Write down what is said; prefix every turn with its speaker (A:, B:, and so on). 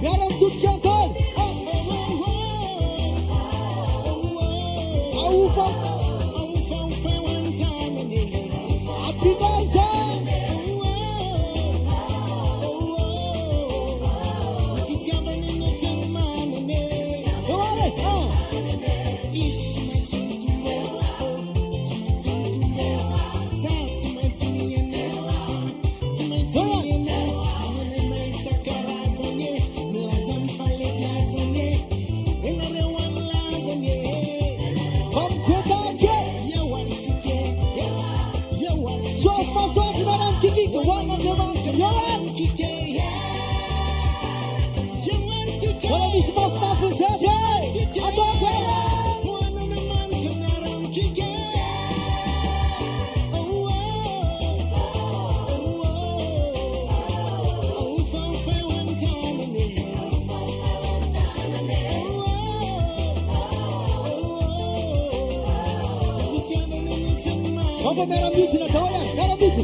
A: Yaram tutkan Au fa Ati dansa Wala di semua saja. Apa kaya? Apa merah biru nak tahu ya? Merah biru.